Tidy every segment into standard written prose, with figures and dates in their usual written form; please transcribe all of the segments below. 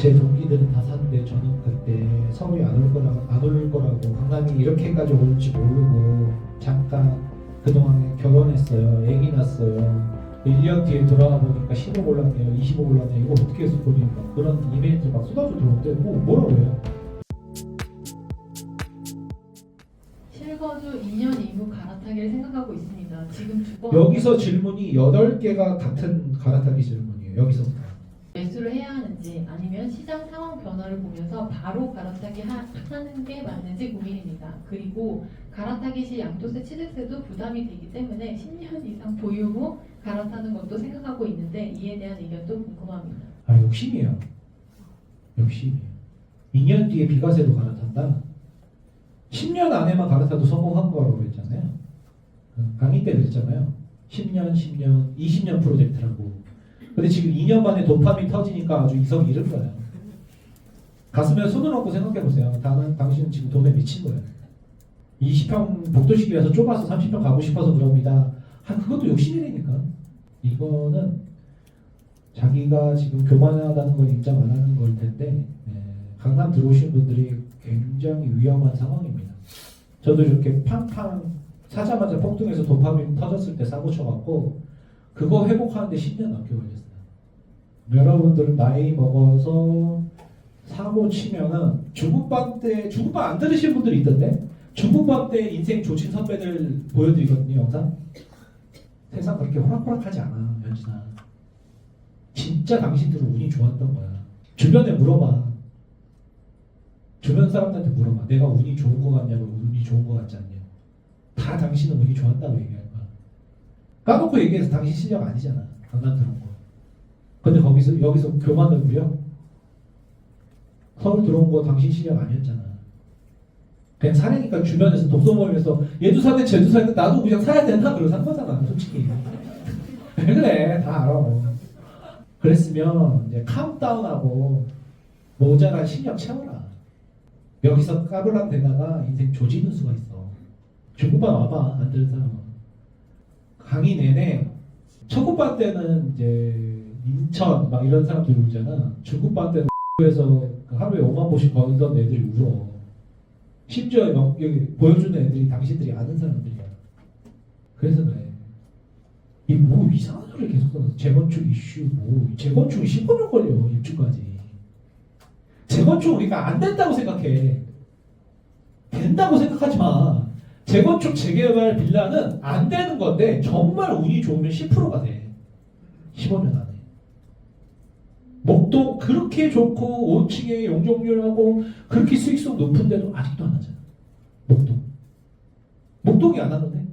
제 동기들은 다 샀는데 저는 그때 서울이 안 올 거라고 강남이 이렇게까지 올지 모르고 잠깐 그동안에 결혼했어요. 애기 낳았어요. 1년 뒤에 돌아와 보니까 15 올랐네요. 25 올랐네요. 이거 어떻게 해서 보니까 그런 이메일들 막 쏟아져 들어오는데 뭐라고 해요? 실거주 2년 이후 갈아타기를 생각하고 있습니다. 지금 두번 여기서 질문이 8개가 같은 갈아타기 질문이에요. 여기서부터. 매수를 해야 하는지 아니면 시장 상황 변화를 보면서 바로 갈아타기 하는 게 맞는지 고민입니다. 그리고 갈아타기 시 양도세 취득세도 부담이 되기 때문에 10년 이상 보유 후 갈아타는 것도 생각하고 있는데 이에 대한 의견도 궁금합니다. 아, 욕심이에요. 욕심이에요. 2년 뒤에 비과세로 갈아탄다. 10년 안에만 갈아타도 성공한 거라고 했잖아요. 강의 때 그랬잖아요. 10년, 20년 프로젝트라고. 근데 지금 2년 만에 도파민 터지니까 아주 이성 잃은 거예요. 가슴에 손을 얹고 생각해보세요. 당신은 지금 돈에 미친 거예요. 20평 복도식이라서 좁아서 30평 가고 싶어서 그럽니다. 그것도 욕심이라니까. 이거는 자기가 지금 교만하다는 걸 인정 안 하는 걸 텐데 강남 들어오신 분들이 굉장히 위험한 상황입니다. 저도 이렇게 팡팡 사자마자 폭등해서 도파민 터졌을 때 사고 쳐갖고 그거 회복하는데 10년 넘게 걸렸어요. 여러분들은 나이 먹어서 사고 치면은 중국반 안 들으신 분들이 있던데 중국반 때 인생 조친 선배들 보여드리거든요. 영상. 세상 그렇게 호락호락하지 않아. 연진아. 진짜 당신들은 운이 좋았던 거야. 주변에 물어봐. 주변 사람들한테 물어봐. 내가 운이 좋은 거 같냐고, 운이 좋은 거 같지 않냐. 다 당신은 운이 좋았다고 얘기할 거야. 까놓고 얘기해서 당신 실력 아니잖아. 강남 들어온 거. 근데 여기서 교만을 부려? 서울 들어온 거 당신 실력 아니었잖아. 그냥 사니까 주변에서 독서 모임에서 얘도 사네 쟤도 사네 나도 그냥 사야 되나? 그러고 산 거잖아. 솔직히. 왜 그래? 다 알아. 그랬으면 이제 카운트다운하고 모자란 실력 채워라. 여기서 까불랑 되다가 인생 조지는 수가 있어. 중국반 와봐. 안 들은 사람은. 강의 내내 초급반 때는 이제 인천 막 이런 사람들이 울잖아. 중급반 때는 에서 하루에 5만 보씩 걸던 애들이 울어. 심지어 여기 보여주는 애들이 당신들이 아는 사람들이야. 그래서 그래. 이 뭐 이상한 소리를 계속 써서 재건축 이슈 재건축이 15년 걸려 입주까지. 재건축 우리가 안 된다고 생각해. 된다고 생각하지 마. 재건축 재개발 빌라는 안 되는 건데 정말 운이 좋으면 10%가 돼. 15년 안에. 목동 그렇게 좋고 5층에 용적률하고 그렇게 수익성 높은데도 아직도 안 하잖아. 목동이 안 하는데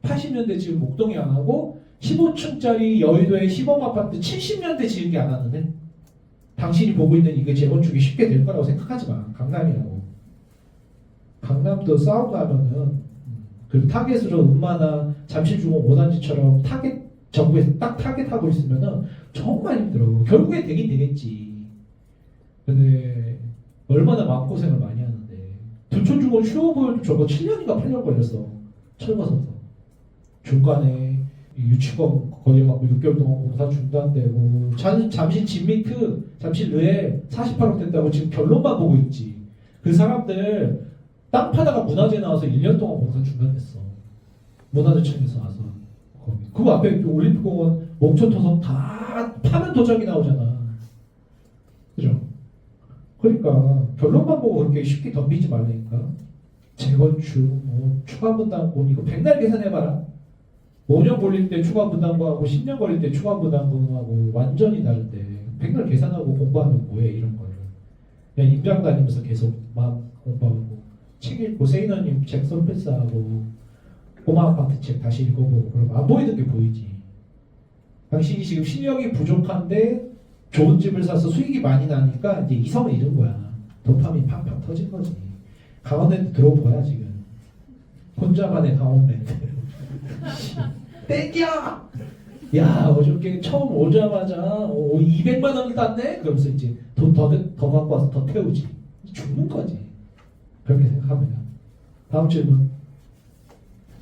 80년대 지금 목동이 안 하고 15층짜리 여의도에 시범 아파트 70년대 지은 게 안 하는데 당신이 보고 있는 이게 재건축이 쉽게 될 거라고 생각하지 마. 강남이라고. 강남도 싸우고 하면은 그리고 타겟으로 음마나 잠실주공 5단지처럼 정부에서 딱 타겟하고 있으면은 정말 힘들어. 결국에 되긴 되겠지. 근데 얼마나 마음고생을 많이 하는데 둔촌주공 쉬워 보여도 저거 7년인가 8년 걸렸어. 철거서서. 중간에 유치권 걸려갖고 6개월 동안 공사 중단되고 잠실 진미트 잠실의회 48억 된다고 지금 결론만 보고 있지. 그 사람들 땅 파다가 문화재 나와서 1년 동안 공사 중단됐어. 문화재청에서 와서 거기. 그 앞에 올림픽공원 몽초토성 다 파면 도장이 나오잖아. 그죠? 그러니까 결론만 보고 그렇게 쉽게 덤비지 말라니까. 재건축, 추가 분담금 이거 백날 계산해봐라. 5년 걸릴 때 추가 분담금하고 10년 걸릴 때 추가 분담금하고 완전히 다른데 백날 계산하고 공부하면 뭐해 이런 거를. 그냥 임장 다니면서 계속 막 공부하고 책 읽고 세이너님 책 선패스하고 꼬마 아파트 책 다시 읽어보고 그러면 안 보이는 게 보이지. 당신이 지금 실력이 부족한데 좋은 집을 사서 수익이 많이 나니까 이제 이성을 잃은 거야. 도파민 팡팡 터진 거지. 강원랜드 들어보야 지금. 혼자만의 강원랜드. 땡겨! 야 어저께 처음 오자마자 200만 원을 땄네? 그러면서 이제 돈 더 갖고 와서 더 태우지. 죽는 거지. 그렇게 생각합니다. 다음 질문.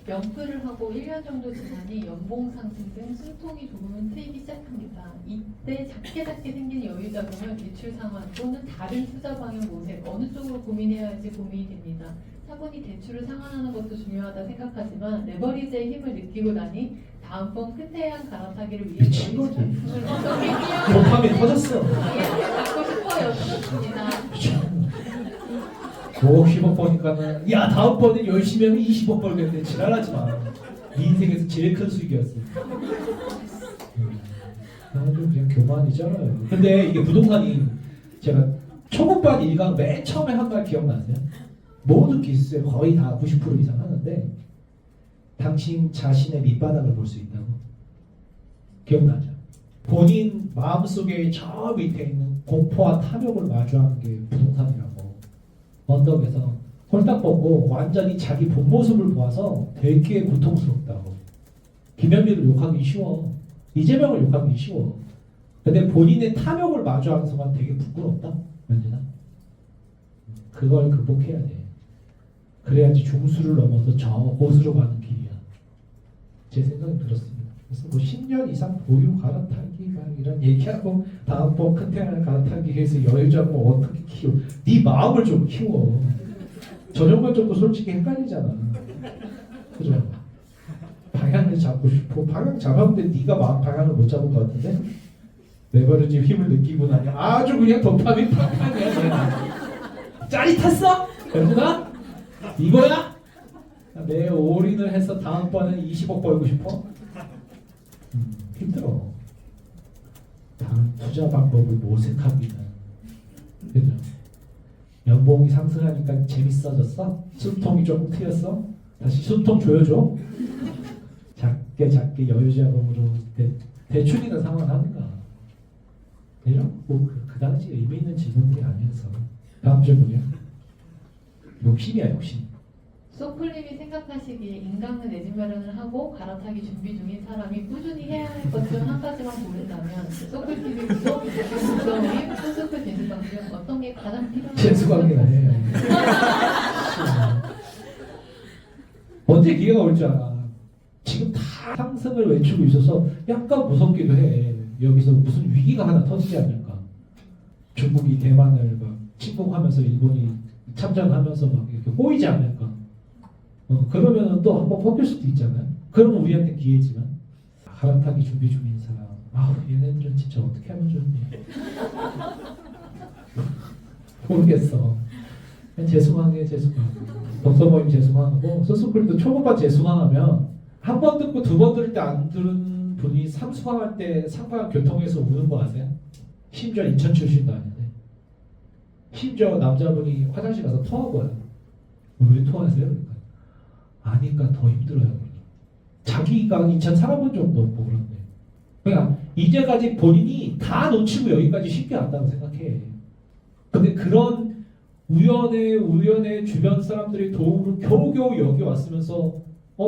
명프를 하고 1년 정도 지나니 연봉 상승 등 숨통이 조금은 트이기 시작합니다. 이때 작게 생긴 여유 자금을 대출 상환 또는 다른 투자 방향 모색 어느 쪽으로 고민해야 할지 고민이 됩니다. 차분히 대출을 상환하는 것도 중요하다 생각하지만 레버리지의 힘을 느끼고 나니 다음번 큰 태양 갈아타기를 위해 미친 거지. 자금을 어떻게 해야 도파민 터졌어. 갖고 싶어요. 터졌습니다. 5억 10억 버니까는 야 다음번에 열심히 하면 20억 벌겠네. 지랄하지 마. 네 인생에서 제일 큰 수익이었어. 나는 좀 그냥 교만이잖아요. 근데 이게 부동산이 제가 초급반 1강 맨 처음에 한 말 기억나세요? 모든 기수에 거의 다 90% 이상 하는데 당신 자신의 밑바닥을 볼 수 있다고. 기억나죠? 본인 마음속에 저 밑에 있는 공포와 탐욕을 마주하는 게 부동산이라고. 언덕에서 홀딱 벗고 완전히 자기 본 모습을 보아서 되게 고통스럽다고. 김현미를 욕하기 쉬워. 이재명을 욕하기 쉬워. 근데 본인의 탐욕을 마주하는 순간 되게 부끄럽다. 현진아. 그걸 극복해야 돼. 그래야지 중수를 넘어서 저 곳으로 가는 길이야. 제 생각이 그렇습니다. 그래서 뭐 10년 이상 보유 갈아타기 막 이런 얘기하고 다음번 큰 태양을 갈아타기 위해서 여유자금 어떻게 키워? 네 마음을 좀 키워. 저녁만 좀도 솔직히 헷갈리잖아. 그죠? 방향을 잡고 싶어. 방향 잡았는데 네가 방향을 못 잡은 것 같은데? 레버리지 힘을 느끼고 나니 아주 그냥 도파민 팡팡이야. 그냥. 짜릿했어? 현진아? 이거야? 내 올인을 해서 다음번에 20억 벌고 싶어? 힘들어. 다른 투자 방법을 모색하기는. 그죠? 연봉이 상승하니까 재밌어졌어? 숨통이 조금 트였어? 다시 숨통 조여줘? 작게 여유자금으로 대출이나 상환하는가? 이런 그 당시 의미 있는 질문들이 아니어서. 다음 질문이요. 욕심이야 욕심. 소클님이 생각하시기에 인강은 내 집 마련을 하고 갈아타기 준비 중인 사람이 꾸준히 해야 할 것 중 한 가지만 고른다면 소클TV 구독, 구독님, 소소클 재수강 중 어떤 게 가장 필요한지 재수강이나 해. 언제 기회가 올 줄 알아. 지금 다 상승을 외치고 있어서 약간 무섭기도 해. 여기서 무슨 위기가 하나 터지지 않을까. 중국이 대만을 막 침공하면서 일본이 참전하면서 막 이렇게 꼬이지 않을까. 그러면 또 한번 뽑힐 수도 있잖아요. 그러면 우리한테 기회지만 갈아타기 준비 중인 사람, 아우 얘네들은 진짜 어떻게 하면 좋니? 모르겠어. 재수강해 재수강. 독서 모임 재수강하고 소스쿨도 초급반 재수강하면 한 번 듣고 두 번 들을 때 안 들은 분이 삼수강할 때 상관 교통에서 우는 거 아세요? 심지어 인천 출신도 아닌데. 심지어 남자분이 화장실 가서 토한 거야. 왜 토하세요? 그러니까. 아니까 더 힘들어요. 자기가 인천 살아본 적도 없고 그런데. 그러니까 이제까지 본인이 다 놓치고 여기까지 쉽게 왔다고 생각해. 근데 그런 우연의 주변 사람들의 도움으로 겨우겨우 여기 왔으면서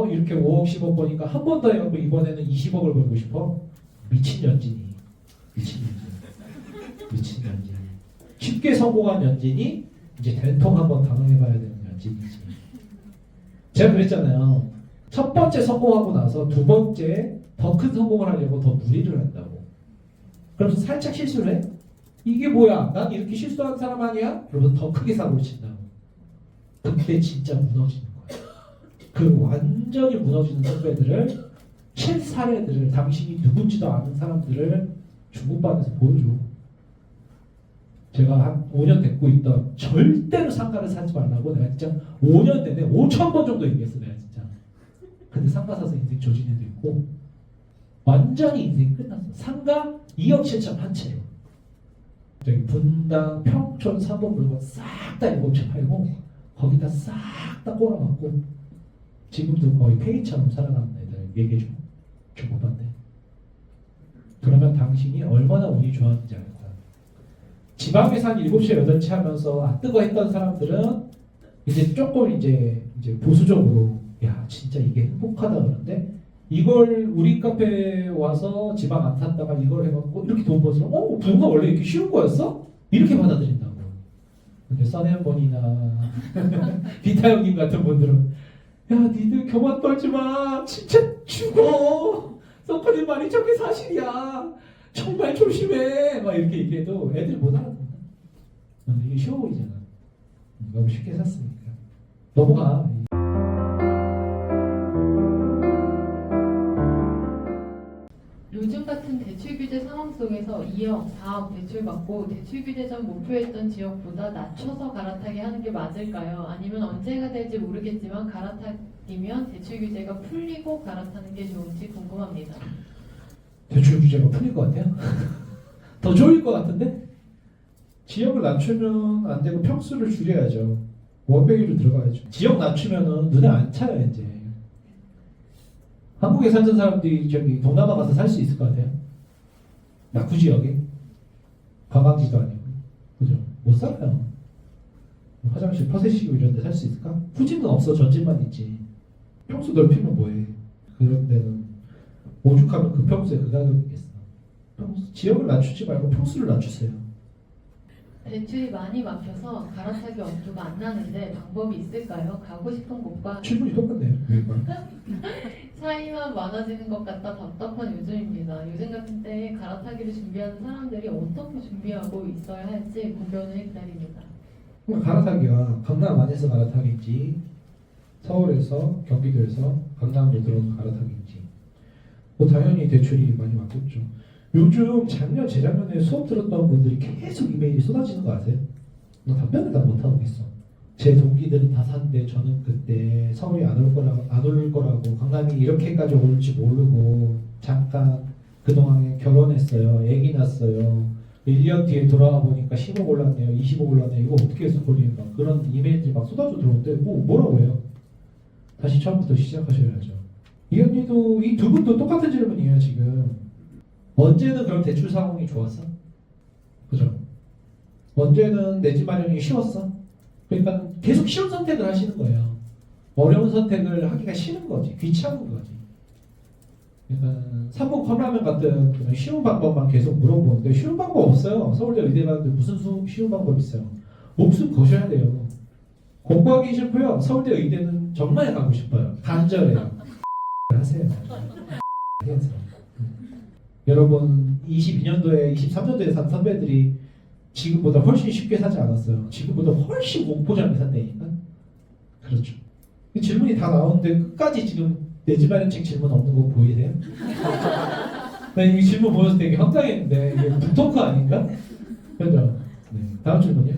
이렇게 5억 10억 버니까 한 번 더 해갖고 이번에는 20억을 벌고 싶어? 미친 연진이. 쉽게 성공한 연진이 이제 된통 한번 당황해봐야 되는 연진이지. 제가 그랬잖아요. 첫 번째 성공하고 나서 두 번째 더 큰 성공을 하려고 더 무리를 한다고. 그러면서 살짝 실수를 해? 이게 뭐야? 난 이렇게 실수한 사람 아니야? 그러면서 더 크게 사고를 친다고. 그때 진짜 무너지는 거야. 그 완전히 무너지는 선배들을, 실사례들을, 당신이 누군지도 아는 사람들을 중국반에서 보여줘. 제가 한 5년 됐고 있던 절대로 상가를 사지 말라고 내가 진짜 5년 내내 5,000번 정도 얘기했어 내가 진짜. 근데 상가 사서 인생 조진 애도 있고 완전히 인생이 끝났어. 상가 2억 7천 한 채로 저기 분당 평촌 3번 물건 싹 다 7채 팔고 거기다 싹 다 꼬라박고 지금도 거의 페이처럼 살아가는 애들 얘기해줘. 중고반대. 그러면 당신이 얼마나 운이 좋았는지 알 거야. 지방에서 한 7채 8채 하면서 뜨거 했던 사람들은 이제 조금 이제 보수적으로 야 진짜 이게 행복하다 그러는데 이걸 우리 카페에 와서 지방 안 샀다가 이걸 해갖고 이렇게 돈 벌어서 부가 원래 이렇게 쉬운 거였어? 이렇게 받아들인다고. 근데 써니언번이나 비타 형님 같은 분들은 야 니들 교만 떨지 마. 진짜 죽어. 서클린 말이 저게 사실이야. 정말 조심해. 막 이렇게 얘기해도 애들 못 알아듣는다. 이게 쉬워 보이잖아. 너무 쉽게 샀으니까. 넘어가. 요즘 같은 대출 규제 상황 속에서 2억, 4억 대출 받고 대출 규제 전 목표했던 지역보다 낮춰서 갈아타게 하는 게 맞을까요? 아니면 언제가 될지 모르겠지만 갈아타기면 대출 규제가 풀리고 갈아타는 게 좋은지 궁금합니다. 대출 규제가 풀릴 것 같아요? 더 좋을 것 같은데? 지역을 낮추면 안 되고 평수를 줄여야죠. 원베이로 들어가야죠. 지역 낮추면은 눈에 안 차요 이제. 한국에 살던 사람들이 저기 동남아 가서 살 수 있을 것 같아요? 낙후 지역에 관광지도 아니고, 그죠? 못 살아요. 화장실 퍼세시고 이런 데 살 수 있을까? 후진은 없어. 전진만 있지. 평수 넓히면 뭐해? 그런 데는 오죽하면 그 평수에 그 가격이겠어. 지역을 낮추지 말고 평수를 낮추세요. 대출이 많이 막혀서 갈아타기 엄두가 안 나는데 방법이 있을까요? 가고 싶은 곳과 질문이 똑같네요. 차이만 많아지는 것 같다 답답한 요즘입니다. 요즘 같은 때에 갈아타기를 준비하는 사람들이 어떻게 준비하고 있어야 할지 고견을 기다립니다. 갈아타기가 강남 안에서 갈아타기인지 서울에서 경기도에서 강남으로 들어오는 갈아타기인지 뭐 당연히 대출이 많이 막혔죠. 요즘 작년 재작년에 수업 들었던 분들이 계속 이메일이 쏟아지는 거 아세요? 나 답변을 다 못하고 있어. 제 동기들은 다 샀는데 저는 그때 서울이 안 올 거라고 강남이 이렇게까지 올지 모르고 잠깐 그동안에 결혼했어요. 아기 낳았어요. 1년 뒤에 돌아와 보니까 10억 올랐네요. 20억 올랐네요. 이거 어떻게 해서 걸리는가. 그런 이메일들이 막 쏟아져 들어오는데 뭐라고 해요? 다시 처음부터 시작하셔야죠. 이 언니도 이 두 분도 똑같은 질문이에요 지금. 언제는 그럼 대출 상황이 좋았어? 그죠? 언제는 내 집 마련이 쉬웠어? 그러니까 계속 쉬운 선택을 하시는 거예요. 어려운 선택을 하기가 싫은 거지. 귀찮은 거지. 그러니까 삼복 컵라면 같은 그런 쉬운 방법만 계속 물어보는데 쉬운 방법 없어요. 서울대 의대 가는데 무슨 쉬운 방법 있어요? 목숨 거셔야 돼요. 공부하기 싫고요. 서울대 의대는 정말 가고 싶어요. 간절해요. 하세요. 해서. 여러분 22년도에 23년도에 산 선배들이 지금보다 훨씬 쉽게 사지 않았어요. 지금보다 훨씬 공포장에 샀다니까. 그렇죠. 이 질문이 다 나오는데 끝까지 지금 내 집 마련 책 질문 없는 거 보이세요? 이 질문 보면서 되게 황당했는데 이게 북토크 아닌가? 그렇죠. 네. 다음 질문이요.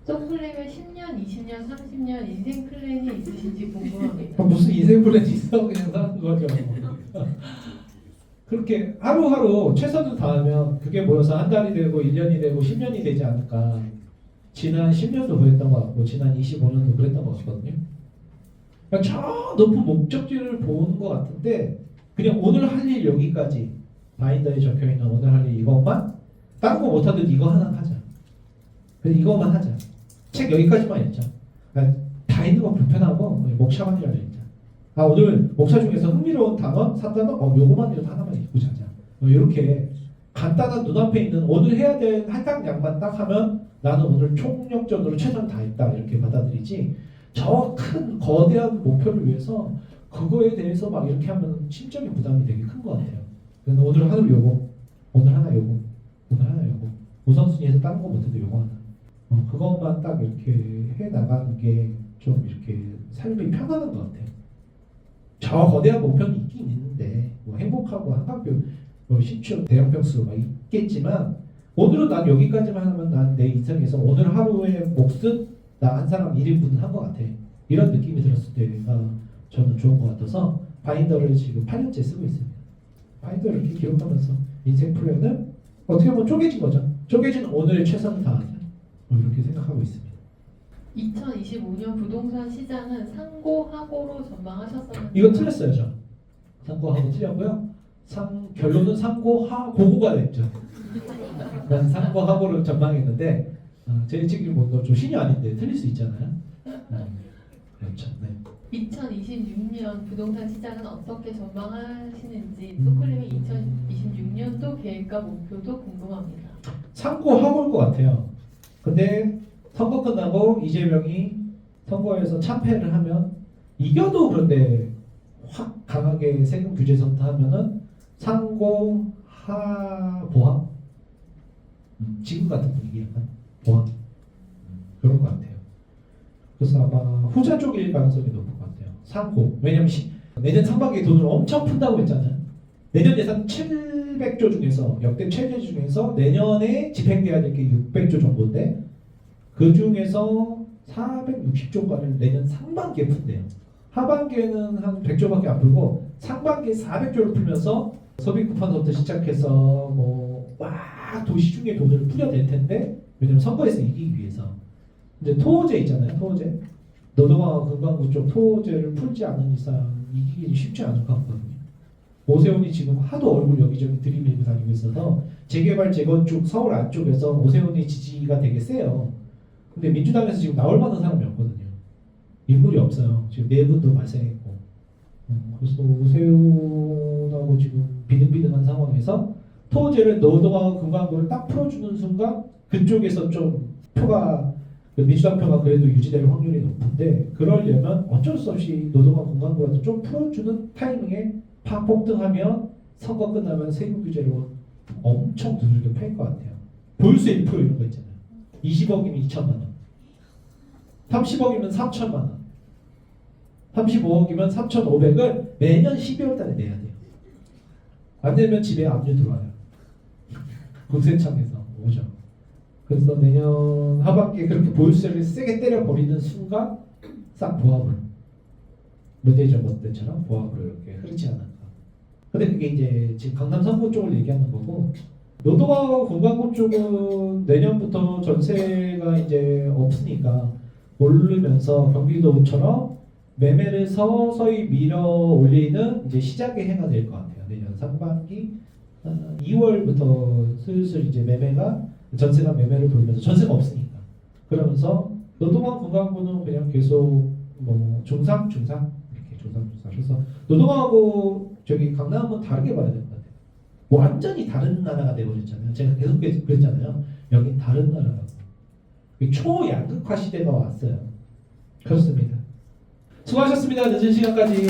소클님의 10년, 20년, 30년 인생 플랜이 있으신지 궁금합니다. 무슨 인생 플랜이 있어? 그냥 사는 거죠. 그렇게 하루하루 최선을 다하면 그게 모여서 한 달이 되고 1년이 되고 10년이 되지 않을까. 지난 10년도 그랬던 것 같고 지난 25년도 그랬던 것 같거든요. 그러니까 저 높은 목적지를 보는 것 같은데 그냥 오늘 할 일 여기까지 바인더에 적혀있는 오늘 할 일 이것만 다른 거 못하든 이거 하나 하자. 그래서 이것만 하자. 책 여기까지만 읽자. 다 있는 거 불편하고 목차만이라도 읽자. 오늘 목차 중에서 흥미로운 단어, 3단어, 요거만이라도 하나만 읽고 자자. 이렇게 간단한 눈앞에 있는 오늘 해야 될 할당량만 딱 하면 나는 오늘 총력전으로 최선을 다했다 이렇게 받아들이지 저 큰 거대한 목표를 위해서 그거에 대해서 막 이렇게 하면 심적인 부담이 되게 큰 것 같아요. 그래서 오늘 하루 요거, 오늘 하나 요거, 오늘 하나 요거 우선순위에서 다른 거 못해도 요거 하나 그것만 딱 이렇게 해 나가는 게 좀 이렇게 삶이 편안한 것 같아요. 저 거대한 목표는 있긴 있는데 뭐 행복하고 한강뷰 신축 대형평수 막 있겠지만 오늘은 난 여기까지만 하면 난 내 인생에서 오늘 하루의 몫은 나 한 사람 1인분은 한 것 같아. 이런 느낌이 들었을 때가 저는 좋은 것 같아서 바인더를 지금 8년째 쓰고 있습니다. 바인더를 이렇게 기록하면서 인생 플랜은 어떻게 보면 쪼개진 거죠. 쪼개진 오늘의 최선을 다하자. 이렇게 생각하고 있습니다. 2025년 부동산 시장은 상고하고로 전망하셨었는데 이거 틀렸어요, 저. 상고하고 틀렸고요. 결론은 상고하고가 됐죠. 난 상고하고를 전망했는데 제 책임 뭐저 신이 아닌데 틀릴 수 있잖아요. 그렇죠. 네. 2026년 부동산 시장은 어떻게 전망하시는지 소클님의 2026년도 계획과 목표도 궁금합니다. 상고하고일 것 같아요. 근데 선거 끝나고 이재명이 선거에서 참패를 하면 이겨도 그런데 확 강하게 세금 규제 선택하면은 상고 하 보합 지금 같은 분위기 약간 보합 그런 것 같아요. 그래서 아마 후자 쪽일 가능성이 높을 것 같아요. 상고 왜냐면 내년 상반기에 돈을 엄청 푼다고 했잖아요. 내년 예산 700조 중에서 역대 최대 중에서 내년에 집행돼야 될 게 600조 정도인데 그 중에서 460조가를 내년 상반기에 푼대요. 하반기에는 한 100조밖에 안 풀고 상반기에 400조를 풀면서 소비 쿠폰부터 시작해서 막 도시 중에 돈을 풀어낼 텐데 왜냐면 선거에서 이기기 위해서 이제 토호제 있잖아요. 토호제 노동화와 금강구 쪽 토호제를 풀지 않는 이상 이기기 쉽지 않을 것 같거든요. 오세훈이 지금 하도 얼굴 여기저기 들이밀고 다니고 있어서 재개발 재건축 서울 안쪽에서 오세훈이 지지가 되게 세요. 근데 민주당에서 지금 나올 만한 사람이 없거든요. 인물이 없어요. 지금 내분도 발생했고. 그래서 오세훈하고 지금 비등비등한 상황에서 토호제를 노동화와 금강구를 딱 풀어주는 순간 그쪽에서 좀 표가 민주당 표가 그래도 유지될 확률이 높은데 그러려면 어쩔 수 없이 노동화 금강구라도 좀 풀어주는 타이밍에 팍 폭등하면 선거 끝나면 세금 규제로 엄청 두들겨 팰 것 같아요. 보유세 1% 이런 거 있잖아요. 20억이면 2천만 원, 30억이면 3천만 원, 35억이면 3,500을 매년 12월 달에 내야 돼요. 안 내면 집에 압류 들어와요. 국세청에서 오죠. 그래서 내년 하반기에 그렇게 보유세를 세게 때려버리는 순간 싹 보합을 문재인 때처럼 보합으로 이렇게 흐르지 않을까. 근데 그게 이제 지금 강남 성구 쪽을 얘기하는 거고 노동화와 공간구 쪽은 내년부터 전세가 이제 없으니까 오르면서 경기도처럼 매매를 서서히 밀어 올리는 이제 시작의 해가 될 것 같아요. 내년 상반기 2월부터 슬슬 이제 매매가 전세가 매매를 돌면서 전세가 없으니까 그러면서 노동화 공간구는 그냥 계속 중상 이렇게 중상 그래서 노동하고 저기 강남은 다르게 봐야 될 것 같아요. 완전히 다른 나라가 돼버렸잖아요. 제가 계속 그랬잖아요. 여긴 다른 나라라고. 초양극화 시대가 왔어요. 그렇습니다. 수고하셨습니다. 늦은 시간까지.